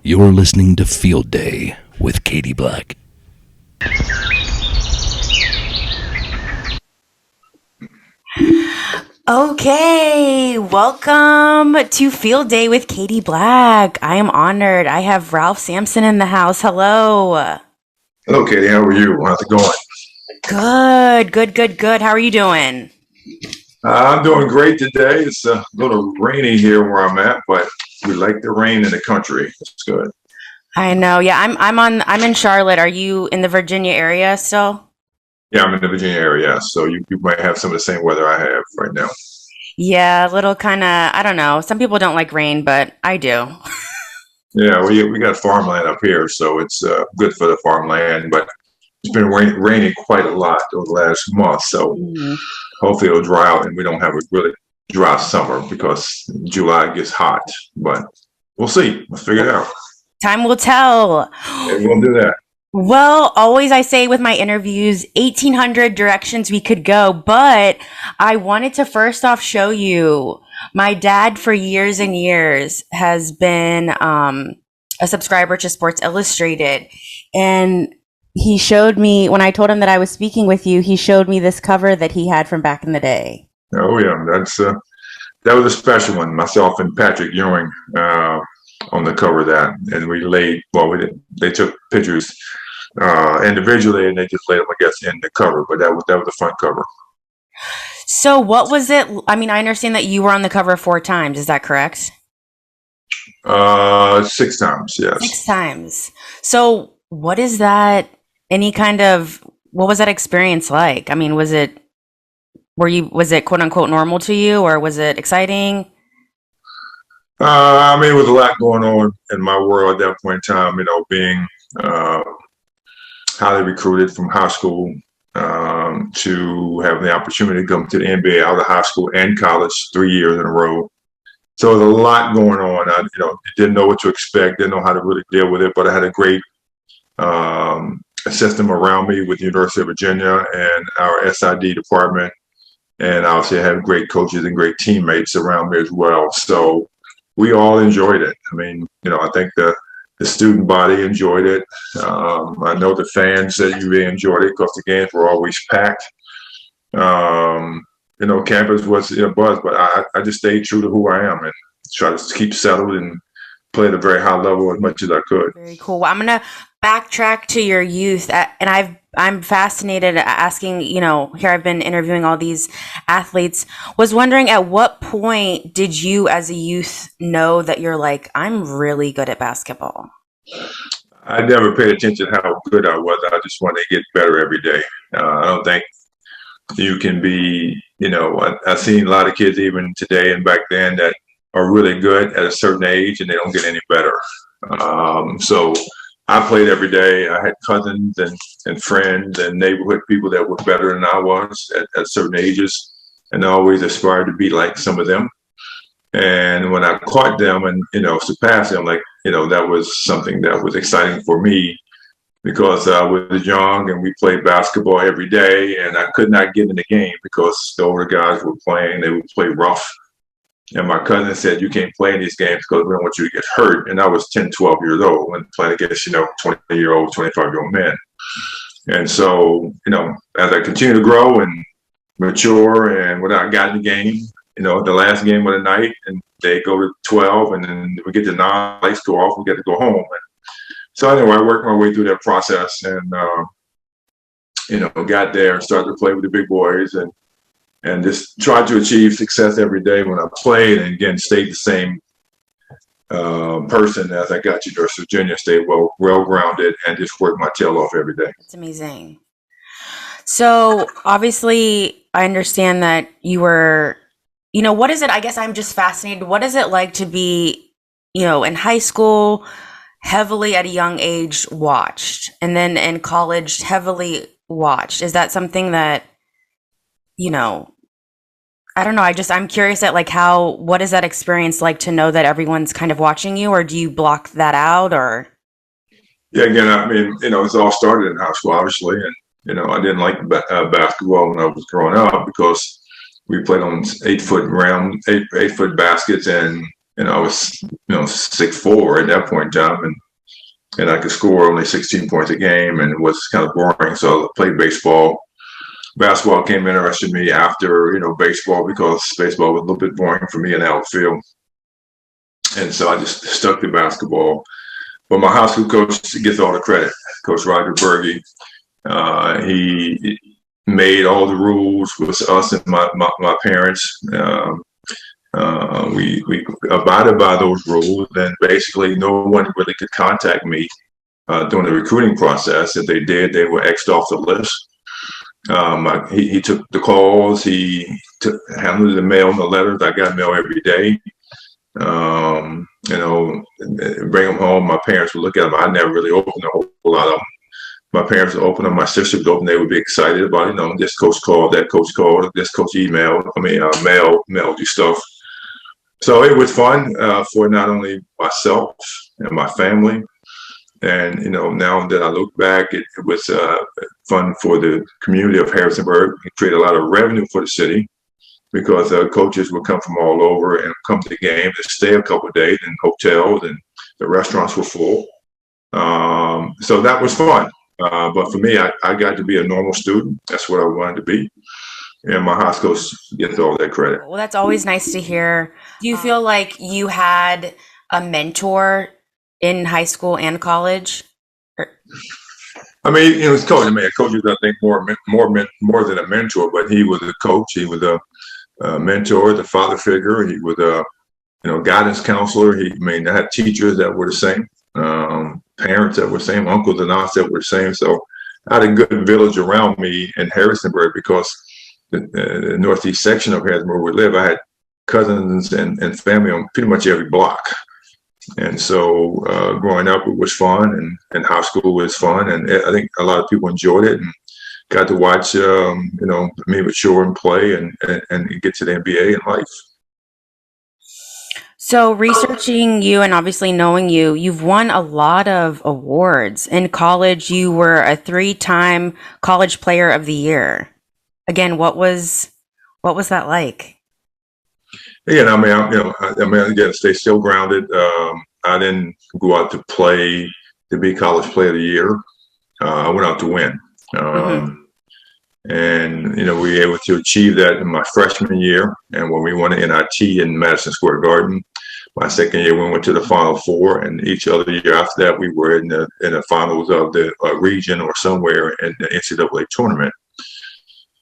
You're listening to Field Day with Katie Black. Okay, welcome to Field Day with Katie Black. I am honored. I have Ralph Sampson in the house. Hello. Hello, Katie. How are you? How's it going? Good. How are you doing? I'm doing great today. It's a little rainy here where I'm at, but we like the rain in the country. It's good. I know. Yeah, I'm in Charlotte. Are you in the Virginia area still? Yeah, I'm in the Virginia area, so you might have some of the same weather I have right now. Yeah, a little kind of, I don't know. Some people don't like rain, but I do. Yeah, we got farmland up here, so it's good for the farmland, but it's been raining quite a lot over the last month, so Mhm. hopefully it'll dry out and we don't have a really dry summer because July gets hot, but we'll see. Let's figure it out. Time will tell. Maybe we'll do that. Well, always I say with my interviews, 1,800 directions we could go, but I wanted to first off show you my dad for years and years has been a subscriber to Sports Illustrated. And he showed me, when I told him that I was speaking with you, he showed me this cover that he had from back in the day. Oh yeah, that was a special one. Myself and Patrick Ewing on the cover of that, and they took pictures individually, and they just laid them, I guess, in the cover. But that was the front cover. So what was it? I mean, I understand that you were on the cover 4 times. Is that correct? 6 times, yes. 6 times. So what is that? What was that experience like? I mean, was it quote unquote normal to you, or was it exciting? I mean, there was a lot going on in my world at that point in time. Being uh, highly recruited from high school to have the opportunity to come to the NBA out of high school and college 3 years in a row. So there's a lot going on. I didn't know what to expect, didn't know how to really deal with it, but I had a great system around me with the University of Virginia and our SID department. And obviously I have great coaches and great teammates around me as well. So we all enjoyed it. I mean, I think the student body enjoyed it. I know the fans that really enjoyed it because the games were always packed. Campus was buzz, but I just stayed true to who I am and try to keep settled and play at a very high level as much as I could. Very cool. Well, I'm gonna backtrack to your youth, and I'm fascinated asking. Here I've been interviewing all these athletes. Was wondering at what point did you, as a youth, know that you're like, I'm really good at basketball? I never paid attention to how good I was. I just wanted to get better every day. I don't think you can be, I've seen a lot of kids even today and back then that are really good at a certain age and they don't get any better. So I played every day. I had cousins and friends and neighborhood people that were better than I was at certain ages, and I always aspired to be like some of them. And when I caught them and surpassed them, that was something that was exciting for me because I was young and we played basketball every day, and I could not get in the game because the older guys were playing. They would play rough. And my cousin said, you can't play in these games because we don't want you to get hurt. And I was 10, 12 years old and playing against, 20-year-old, 25-year-old men. And so, as I continue to grow and mature and when I got in the game, the last game of the night and they go to 12 and then we get to 9, lights go off, we get to go home. And so anyway, I worked my way through that process and, got there and started to play with the big boys and just tried to achieve success every day when I played, and again stayed the same person as I got to University of Virginia. Stayed well grounded and just worked my tail off every day. That's amazing. So obviously, I understand that you were, what is it? I guess I'm just fascinated. What is it like to be, in high school, heavily at a young age watched, and then in college heavily watched? Is that something that, I don't know. I'm curious at what is that experience like to know that everyone's kind of watching you, or do you block that out, or? Yeah, again, I mean, it's all started in high school, obviously. And, I didn't like basketball when I was growing up because we played on 8-foot baskets and and I was 6'4" at that point in time, and I could score only 16 points a game, and it was kind of boring. So I played baseball. Basketball came interested me after baseball, because baseball was a little bit boring for me in the outfield, and so I just stuck to basketball. But my high school coach gets all the credit, Coach Roger Berge. He made all the rules with us and my parents. We abided by those rules, and basically no one really could contact me during the recruiting process. If they did, they were X'd off the list. He took the calls. He handled the mail and the letters. I got mail every day. Bring them home. My parents would look at them. I never really opened a whole lot of them. My parents would open them. My sister would open. They would be excited about, this coach called, that coach called, this coach emailed. Mailed you stuff. So it was fun for not only myself and my family. And, now that I look back, it was fun for the community of Harrisonburg. It created a lot of revenue for the city, because coaches would come from all over and come to the game and stay a couple of days in hotels, and the restaurants were full. So that was fun. But for me, I got to be a normal student. That's what I wanted to be. And my high school gets all that credit. Well, that's always nice to hear. Do you feel like you had a mentor in high school and college? I mean, it's coach. I mean, a coach is, I think, more than a mentor, but he was a coach. He was a mentor, the father figure. He was a guidance counselor. I had teachers that were the same, parents that were the same, uncles and aunts that were the same. So I had a good village around me in Harrisonburg, because the northeast section of Harrisonburg where we live, I had cousins and family on pretty much every block. And so growing up, it was fun, and high school was fun, and I think a lot of people enjoyed it and got to watch me mature and play and get to the NBA in life. So researching you and obviously knowing you, you've won a lot of awards. In college, you were a 3-time College Player of the Year. Again, what was that like? Again, again, stay still grounded. I didn't go out to play to be College Player of the Year. I went out to win. And, we were able to achieve that in my freshman year. And when we won the NIT in Madison Square Garden, my second year, we went to the Final Four. And each other year after that, we were in the finals of the region or somewhere in the NCAA tournament.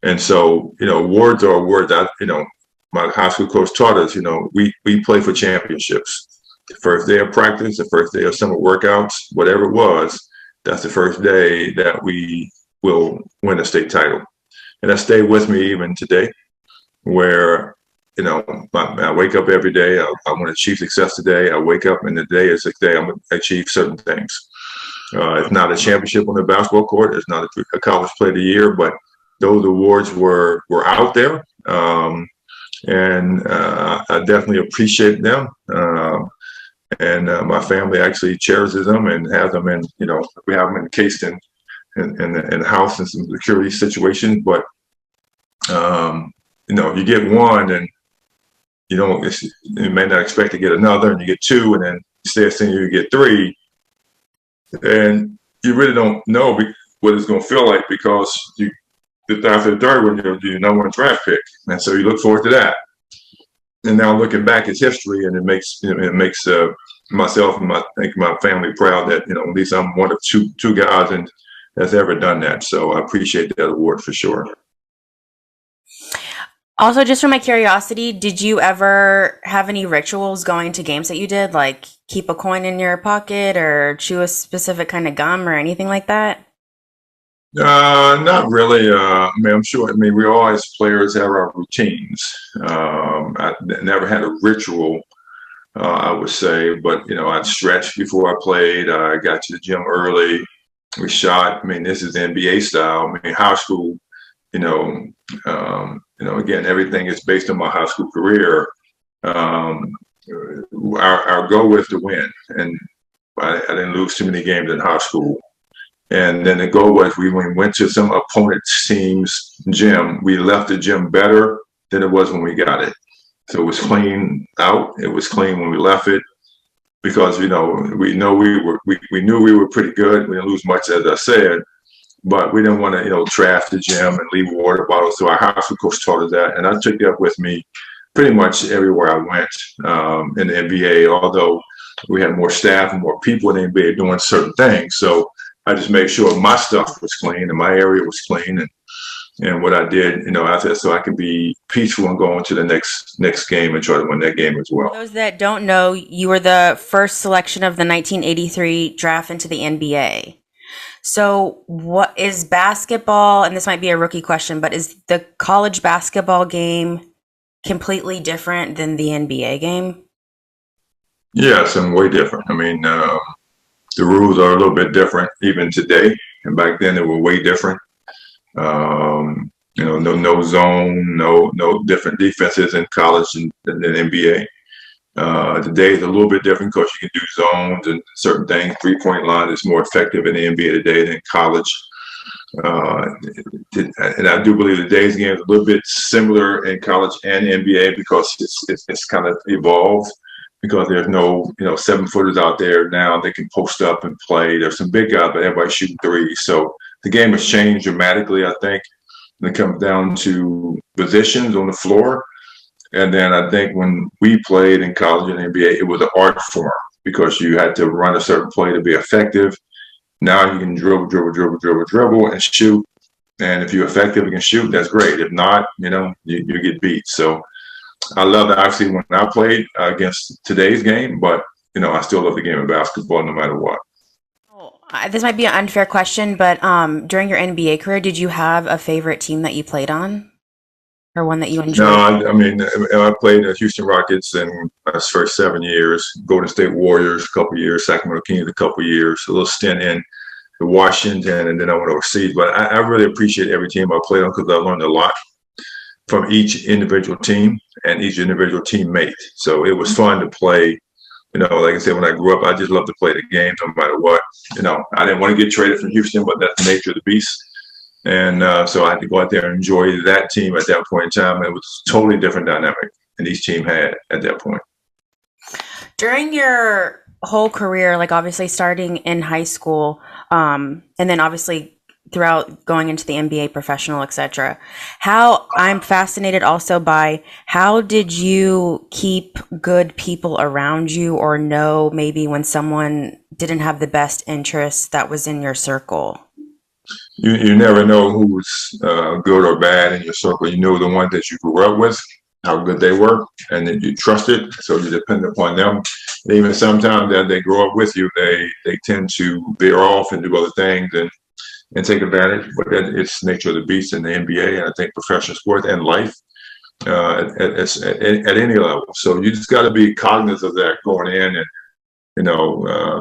And so, awards are awards. My high school coach taught us, we play for championships. The first day of practice, the first day of summer workouts, whatever it was, that's the first day that we will win a state title. And that stayed with me even today, where, I wake up every day. I want to achieve success today. I wake up and the day is the day I'm going to achieve certain things. It's not a championship on the basketball court. It's not a College Player of the Year, but those awards were out there. And I definitely appreciate them. And my family actually cherishes them and has them in, we have them encased in the house in some security situations. But, you get one and you may not expect to get another, and you get two, and then instead of saying you get three, and you really don't know what it's going to feel like, because after the third one, you're your number one draft pick. And so you look forward to that. And now looking back, it's history, and it makes myself and my family proud that at least I'm one of two guys and that's ever done that. So I appreciate that award for sure. Also, just for my curiosity, did you ever have any rituals going to games that you did, like keep a coin in your pocket or chew a specific kind of gum or anything like that? Not really. I'm sure. We all as players have our routines. I never had a ritual, I would say, but I'd stretch before I played. I got to the gym early. We shot. This is NBA style. High school. Again, everything is based on my high school career. Our goal was to win, and I didn't lose too many games in high school. And then the goal was, when we went to some opponent's team's gym, we left the gym better than it was when we got it. So it was clean out. It was clean when we left it because we knew we were pretty good. We didn't lose much, as I said, but we didn't want to trash the gym and leave water bottles. So our high school coach taught us that, and I took that with me pretty much everywhere I went in the NBA. Although we had more staff and more people in the NBA doing certain things, so I just made sure my stuff was clean and my area was clean, and what I did, after that, so I could be peaceful and go on to the next game and try to win that game as well. For those that don't know, you were the first selection of the 1983 draft into the NBA. So what is basketball, and this might be a rookie question, but is the college basketball game completely different than the NBA game? Yes, and way different. I mean, the rules are a little bit different even today, and back then they were way different. No zone, no different defenses in college than NBA. Today is a little bit different because you can do zones and certain things. 3-point line is more effective in the NBA today than college. And I do believe today's game is a little bit similar in college and NBA because it's kind of evolved because there's no 7-footers out there now. They can post up and play. There's some big guys, but everybody's shooting threes. So the game has changed dramatically, I think. When it comes down to positions on the floor. And then I think when we played in college and NBA, it was an art form because you had to run a certain play to be effective. Now you can dribble, and shoot. And if you're effective and can shoot, that's great. If not, you get beat. So I love that. Obviously, when I played against today's game, but I still love the game of basketball no matter what. This might be an unfair question, but during your NBA career, did you have a favorite team that you played on, or one that you enjoyed? No, I mean, I played at Houston Rockets in my first 7 years, Golden State Warriors a couple years, Sacramento Kings a couple years, a little stint in Washington, and then I went overseas. But I really appreciate every team I played on because I learned a lot from each individual team and each individual teammate. So it was fun to play. Like I said, when I grew up, I just loved to play the game no matter what. I didn't want to get traded from Houston, but that's the nature of the beast. And so I had to go out there and enjoy that team at that point in time. And it was a totally different dynamic than each team had at that point. During your whole career, like obviously starting in high school, and then obviously throughout going into the NBA, professional, etc. I'm fascinated also by how did you keep good people around you, or know maybe when someone didn't have the best interest that was in your circle? You never know who's good or bad in your circle. You know the ones that you grew up with, how good they were, and then you trusted, so you depend upon them. And even sometimes that they grow up with you, they tend to veer off and do other things and take advantage. But it's nature of the beast in the NBA, and I think professional sports and life at any level. So you just got to be cognizant of that going in, and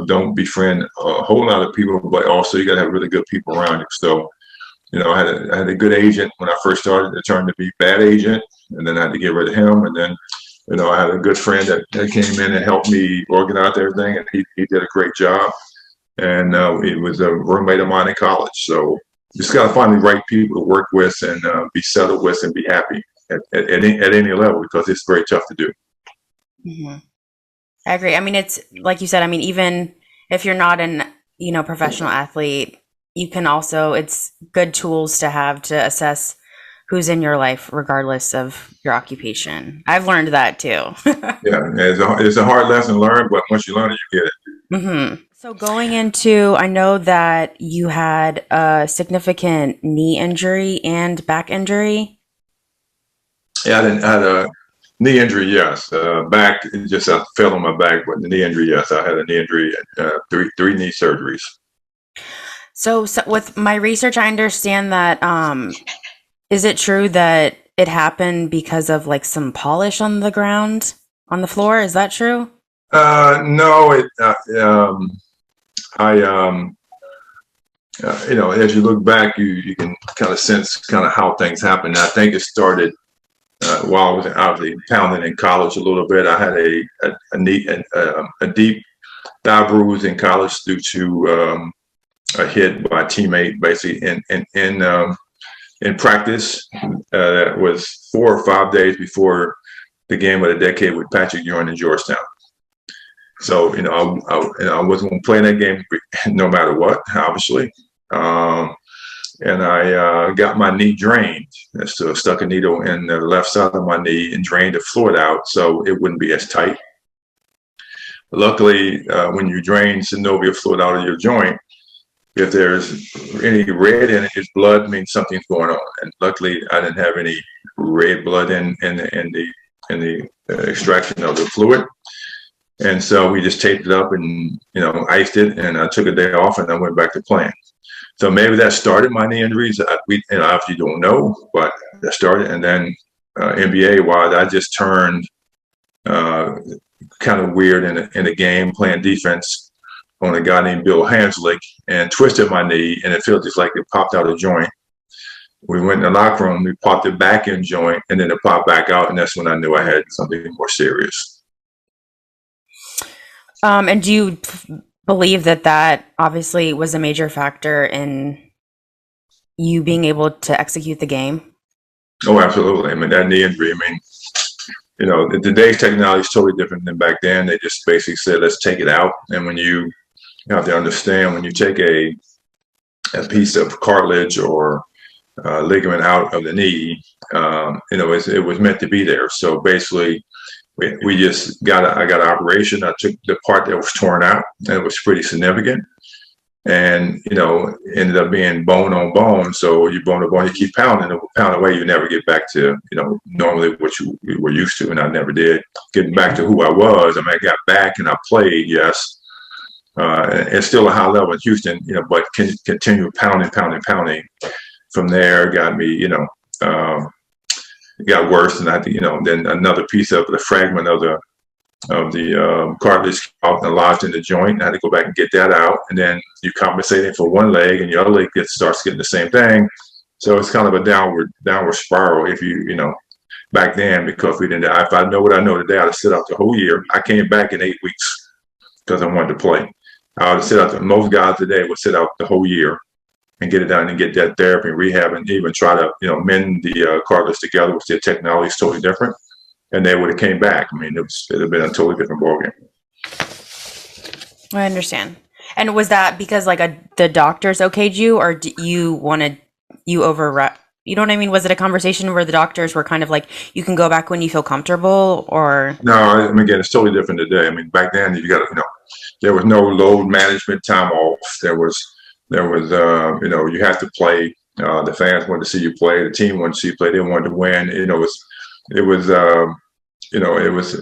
don't befriend a whole lot of people, but also you got to have really good people around you. So, I had a good agent when I first started. It turned to be a bad agent, and then I had to get rid of him. And then, I had a good friend that came in and helped me organize everything, and he did a great job. And he was a roommate of mine in college. So you just got to find the right people to work with and be settled with and be happy at any level, because it's very tough to do. Mm-hmm. I agree. I mean, it's like you said, I mean, even if you're not an, professional athlete, you can also, it's good tools to have to assess who's in your life, regardless of your occupation. I've learned that too. Yeah, it's a hard lesson to learn, but once you learn it, you get it. Mm-hmm. So going into, I know that you had a significant knee injury and back injury. Yeah, I had a knee injury, yes. Back, I fell on my back, but the knee injury, yes. I had a knee injury and three knee surgeries. So with my research, I understand that, is it true that it happened because of like some polish on the ground, on the floor? Is that true? No, as you look back, you can kind of sense kind of how things happen. I think it started while I was obviously pounding in college a little bit. I had a deep thigh bruise in college due to a hit by a teammate, basically in practice. That was 4 or 5 days before the game of the decade with Patrick Ewing in Georgetown. So, I wasn't going to play in that game no matter what, obviously. And I got my knee drained. So stuck a needle in the left side of my knee and drained the fluid out so it wouldn't be as tight. Luckily, when you drain synovial fluid out of your joint, if there's any red in it, it's blood, means something's going on. And luckily, I didn't have any red blood in the extraction of the fluid. And so we just taped it up and, iced it, and I took a day off and I went back to playing. So maybe that started my knee injuries. We obviously don't know, but that started. And then NBA wise, I just turned kind of weird in a game playing defense on a guy named Bill Hanslick and twisted my knee, and it felt just like it popped out of joint. We went in the locker room, we popped it back in joint, and then it popped back out, and that's when I knew I had something more serious. And do you believe that obviously was a major factor in you being able to execute the game? Oh, absolutely. I mean, that knee injury, today's technology is totally different than back then. They just basically said, let's take it out. And when you have to understand, when you take a piece of cartilage or ligament out of the knee, it was meant to be there. So basically, we just I got an operation. I took the part that was torn out, and it was pretty significant. And, ended up being bone on bone. So you bone to bone, you keep pounding away, you never get back to, normally what you were used to, and I never did. Getting back to who I was, I got back and I played, yes. And it's still a high level in Houston, but continue pounding. From there, got me, it got worse, and I had to, then another piece of the fragment of the cartilage out and lodged in the joint. I had to go back and get that out, and then you compensating for one leg, and your other leg starts getting the same thing. So it's kind of a downward spiral. If you back then, because we didn't. If I know what I know today, I'd have sit out the whole year. I came back in 8 weeks because I wanted to play. I would sit out. Most guys today would sit out the whole year and get it done and get that therapy and rehab and even try to mend the cartilage together, which their technology is totally different. And they would have came back. I mean, it'd have been a totally different ballgame. I understand. And was that because the doctors okayed you, or you wanted you over? You know what I mean? Was it a conversation where the doctors were kind of like, you can go back when you feel comfortable, or? No, again, it's totally different today. I mean, back then you got there was no load management, time off. There was you had to play. The fans wanted to see you play. The team wanted to see you play. They wanted to win. It was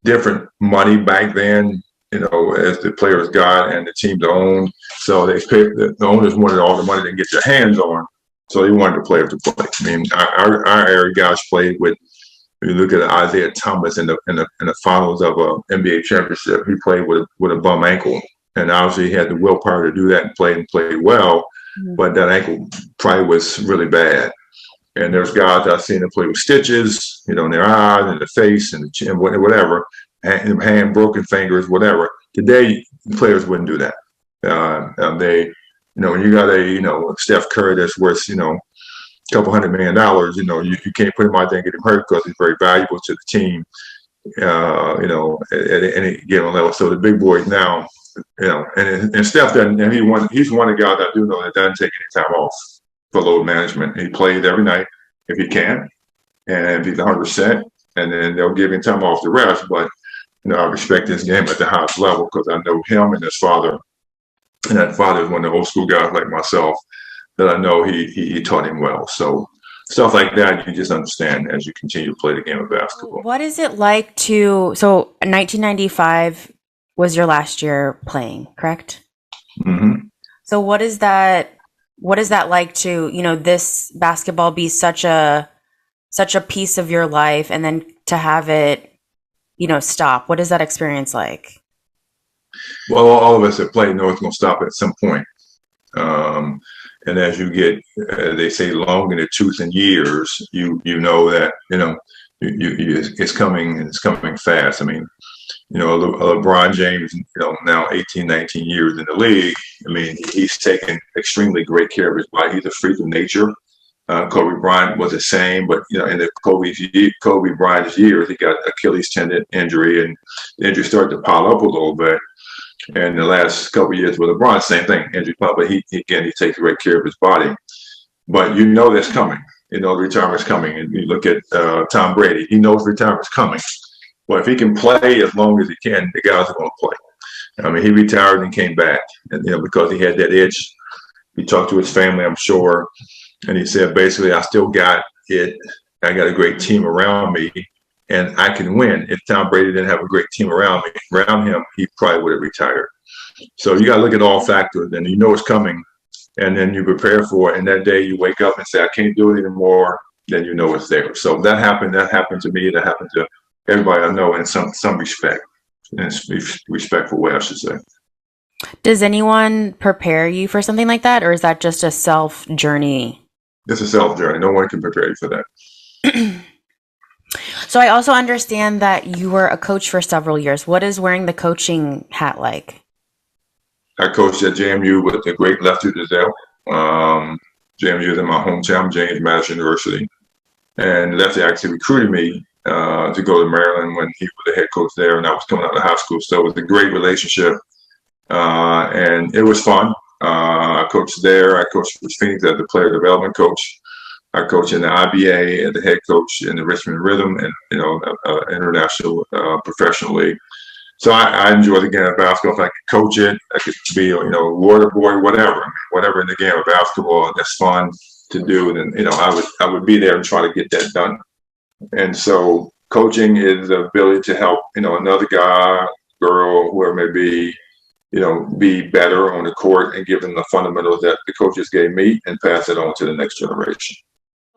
different money back then, as the players got and the teams owned. So they paid, the owners wanted all the money they can get their hands on. So they wanted the players to play. I mean, our area guys played with. If you look at Isaiah Thomas in the finals of a NBA championship, he played with a bum ankle, and obviously he had the willpower to do that and played well. Mm-hmm. But that ankle probably was really bad. And there's guys I've seen them play with stitches, in their eyes and the face and the chin, whatever, hand broken fingers, whatever. Today, players wouldn't do that. They, when you got a Steph Curry that's worth, $200 million, you can't put him out there and get him hurt because he's very valuable to the team, at any given level. So the big boys now, and Steph doesn't, and he's one of the guys I do know that doesn't take any time off for load management. He plays every night if he can, and if he's 100%, and then they'll give him time off the rest. But I respect his game at the highest level because I know him and his father, and that father is one of the old school guys like myself that I know he taught him well. So stuff like that you just understand as you continue to play the game of basketball. What is it like so 1995 was your last year playing, correct? Mm-hmm. So what is that like to, this basketball be such a piece of your life, and then to have it, stop? What is that experience like? Well, all of us that play know it's going to stop at some point. And as you get, they say, long in the tooth and years, you know that, it's coming, and it's coming fast. I mean, LeBron James, now 18, 19 years in the league. I mean, he's taken extremely great care of his body. He's a freak of nature. Kobe Bryant was the same, but in the Kobe Bryant's years, he got Achilles tendon injury, and the injury started to pile up a little bit. And the last couple of years with LeBron, same thing, injury pile, but he takes great care of his body. But that's coming. Retirement's coming. And you look at Tom Brady, he knows retirement's coming. Well, if he can play as long as he can, the guys are going to play. I mean, he retired and came back, and because he had that itch. He talked to his family, I'm sure, and he said, basically, I still got it. I got a great team around me, and I can win. If Tom Brady didn't have a great team around him, he probably would have retired. So you got to look at all factors, and it's coming, and then you prepare for it. And that day you wake up and say, I can't do it anymore, then it's there. So that happened. That happened to me. That happened to everybody I know in some respect, in a respectful way, I should say. Does anyone prepare you for something like that, or is that just a self journey? It's a self journey. No one can prepare you for that. So I also understand that you were a coach for several years. What is wearing the coaching hat like? I coached at JMU with the great Lefty Driesell. JMU is in my hometown, James Madison University. And Lefty actually recruited me to go to Maryland when he was the head coach there, and I was coming out of high school. So it was a great relationship. And it was fun. I coached there. I coached with Phoenix as the player development coach. I coached in the IBA as the head coach in the Richmond Rhythm and international professional league. So I enjoy the game of basketball. If I could coach it, I could be water boy, whatever. I mean, whatever in the game of basketball that's fun to do. And then I would be there and try to get that done. And so coaching is the ability to help another guy, girl, whoever it may be. Be better on the court and give them the fundamentals that the coaches gave me and pass it on to the next generation.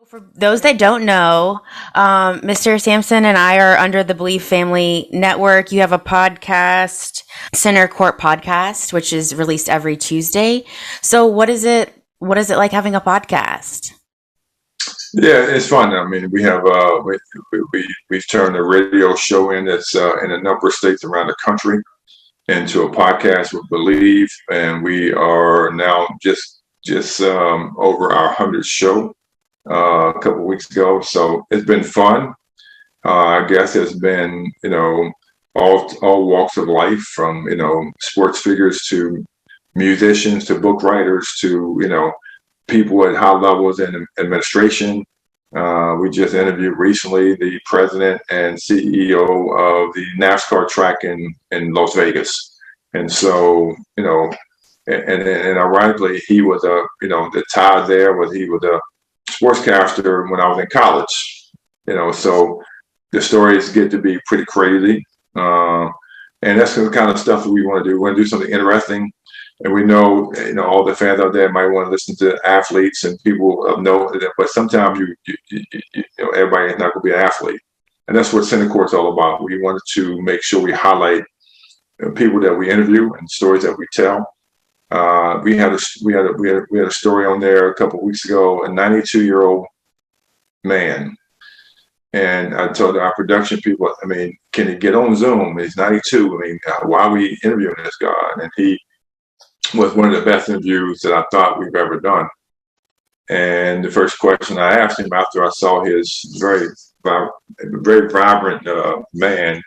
For those that don't know, Mr. Sampson and I are under the Believe Family Network. You have a podcast, Center Court Podcast, which is released every Tuesday. So what is it like having a podcast? Yeah, it's fun. I mean, we have we've turned a radio show in that's in a number of states around the country into a podcast with Believe, and we are now just over our 100th show a couple of weeks ago. So it's been fun. I guess it's been all walks of life, from sports figures to musicians to book writers to people at high levels in administration. We just interviewed recently the president and CEO of the NASCAR track in Las Vegas. And so, and ironically, he was the tie there was he was a sportscaster when I was in college, so the stories get to be pretty crazy. And that's the kind of stuff that we want to do. We want to do something interesting. And we know, all the fans out there might want to listen to athletes and people know that, but sometimes everybody is not going to be an athlete, and that's what Center Court's all about. We wanted to make sure we highlight people that we interview and stories that we tell. We had a story on there a couple of weeks ago, a 92-year-old man, and I told our production people, I mean, can he get on Zoom? He's 92. I mean, why are we interviewing this guy? And he was one of the best interviews that I thought we've ever done. And the first question I asked him after I saw his very vibrant man,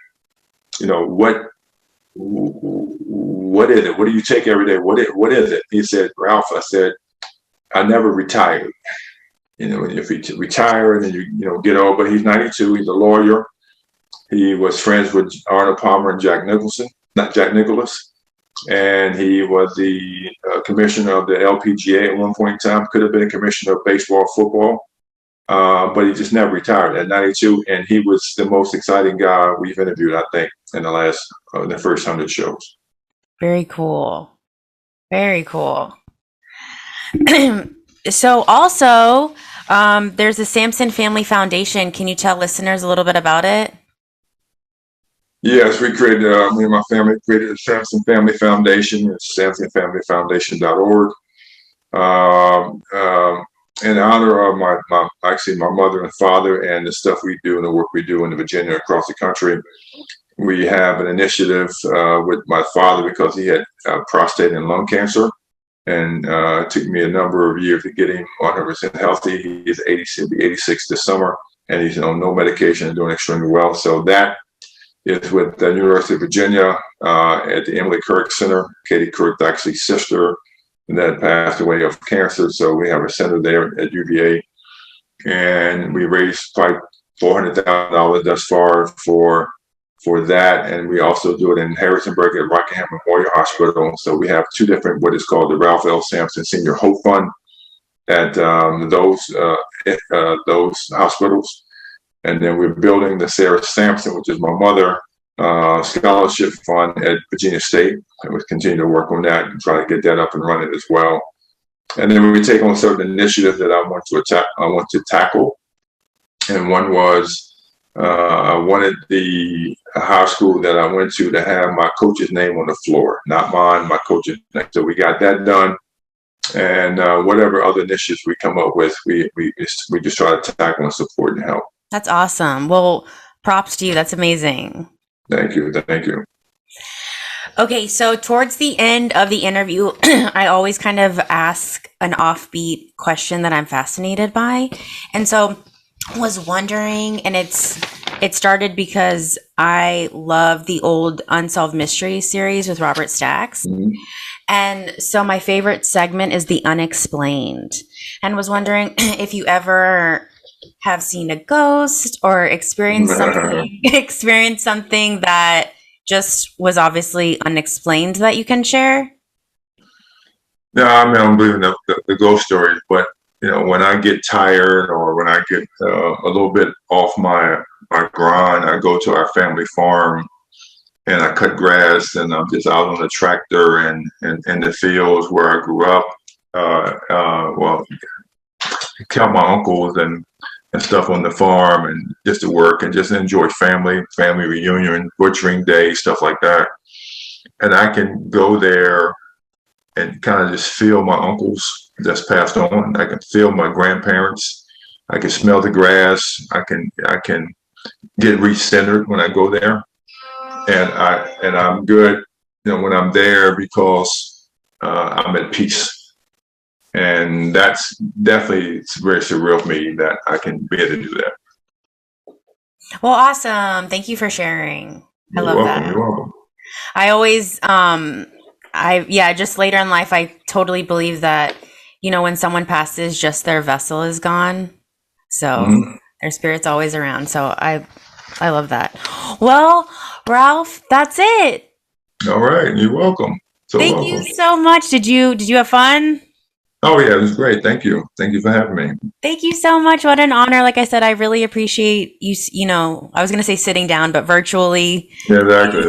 what is it? What do you take every day? What is it? He said, Ralph, I said, I never retired. If you retire and then you get old, but he's 92. He's a lawyer. He was friends with Arnold Palmer and Jack Nicklaus. And he was the commissioner of the LPGA at one point in time. Could have been a commissioner of baseball, football, but he just never retired at 92. And he was the most exciting guy we've interviewed, I think, in the first 100 shows. Very cool. Very cool. So also, there's the Sampson Family Foundation. Can you tell listeners a little bit about it? Yes, we created, me and my family created the Sampson Family Foundation. It's SampsonFamilyFoundation.org. In honor of my mother and father and the stuff we do and the work we do in Virginia across the country. We have an initiative with my father because he had prostate and lung cancer. And it took me a number of years to get him 100% healthy. He's 86, 86 this summer, and he's on no medication and doing extremely well. So that is with the University of Virginia at the Emily Kirk Center. Katie Kirk's actually sister that passed away of cancer. So we have a center there at UVA, and we raised probably $400,000 thus far for that, and we also do it in Harrisonburg at Rockingham Memorial Hospital. So we have two different, what is called the Ralph L. Sampson Senior Hope Fund at those hospitals, and then we're building the Sarah Sampson, which is my mother, scholarship fund at Virginia State, and we continue to work on that and try to get that up and running as well. And then we take on certain initiatives that I want to tackle, and one was I wanted the high school that I went to have my coach's name on the floor, not mine, my coach's name. So we got that done, and whatever other initiatives we come up with, we just try to tackle and support and help. That's awesome. Well, props to you. That's amazing. Thank you. Thank you. Okay, so towards the end of the interview, I always kind of ask an offbeat question that I'm fascinated by. And so I was wondering, and it started because I love the old Unsolved Mysteries series with Robert Stack. Mhm. And so my favorite segment is the unexplained. And was wondering if you ever have seen a ghost or experienced something that just was obviously unexplained that you can share? No, I mean, I'm believing the ghost stories, but when I get tired or when I get a little bit off my grind, I go to our family farm and I cut grass, and I'm just out on the tractor and in the fields where I grew up. Well, count my uncles and stuff on the farm, and just to work and just enjoy family reunion, butchering day, stuff like that. And I can go there and kind of just feel my uncles that's passed on. I can feel my grandparents. I can smell the grass. I can get recentered when I go there, and I'm good, when I'm there because I'm at peace. And that's definitely, it's very surreal for me that I can be able to do that. Well, awesome. Thank you for sharing. I love that. You're welcome. I always, just later in life, I totally believe that, when someone passes, just their vessel is gone. So their spirit's always around. So I love that. Well, Ralph, that's it. All right. You're welcome. Thank you so much. Did you have fun? Oh yeah, it was great. Thank you. Thank you for having me. Thank you so much. What an honor. Like I said, I really appreciate you, I was going to say sitting down, but virtually. Yeah, exactly.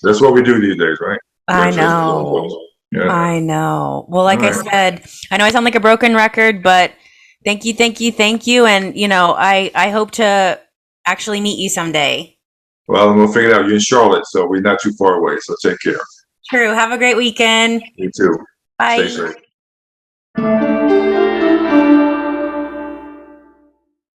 That's what we do these days, right? I know. Yeah. I know. Well, like I said, I know I sound like a broken record, but thank you. And, I hope to actually meet you someday. Well, we'll figure it out. You're in Charlotte, so we're not too far away. So take care. True. Have a great weekend. You too. Bye. Stay safe.